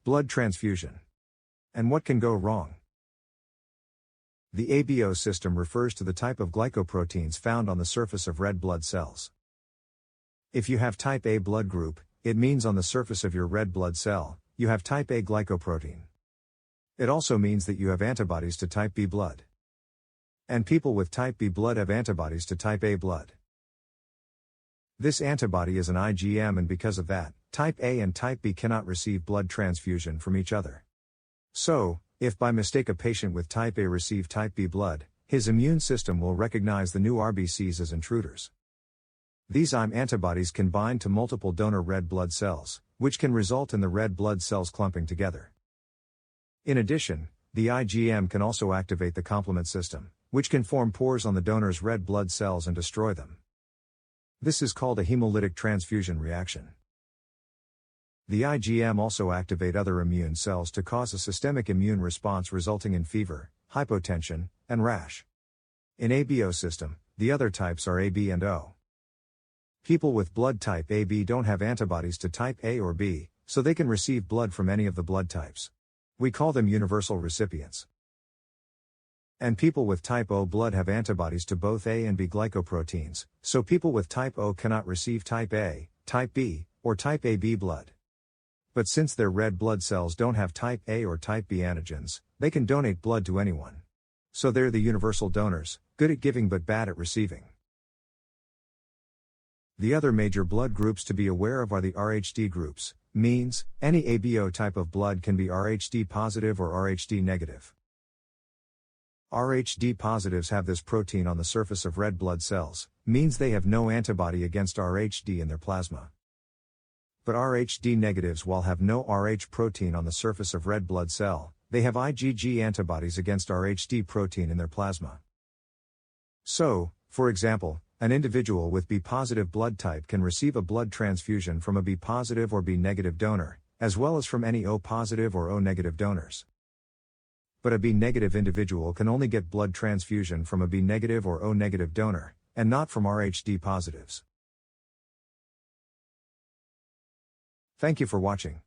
Blood transfusion. And what can go wrong? The ABO system refers to the type of glycoproteins found on the surface of red blood cells. If you have type A blood group, it means on the surface of your red blood cell, you have type A glycoprotein. It also means that you have antibodies to type B blood. And people with type B blood have antibodies to type A blood. This antibody is an IgM, and because of that, type A and type B cannot receive blood transfusion from each other. So, if by mistake a patient with type A receive type B blood, his immune system will recognize the new RBCs as intruders. These IgM antibodies can bind to multiple donor red blood cells, which can result in the red blood cells clumping together. In addition, the IgM can also activate the complement system, which can form pores on the donor's red blood cells and destroy them. This is called a hemolytic transfusion reaction. The IgM also activate other immune cells to cause a systemic immune response resulting in fever, hypotension, and rash. In ABO system, the other types are AB and O. People with blood type AB don't have antibodies to type A or B, so they can receive blood from any of the blood types. We call them universal recipients. And people with type O blood have antibodies to both A and B glycoproteins, so people with type O cannot receive type A, type B, or type AB blood. But since their red blood cells don't have type A or type B antigens, they can donate blood to anyone. So they're the universal donors, good at giving but bad at receiving. The other major blood groups to be aware of are the RHD groups, means any ABO type of blood can be RHD positive or RHD negative. RHD positives have this protein on the surface of red blood cells, means they have no antibody against RHD in their plasma. But RHD negatives, while have no Rh protein on the surface of red blood cell, they have IgG antibodies against RHD protein in their plasma. So, for example, an individual with B positive blood type can receive a blood transfusion from a B positive or B negative donor, as well as from any O positive or O negative donors. But a B negative individual can only get blood transfusion from a B negative or O negative donor, and not from RHD positives. Thank you for watching.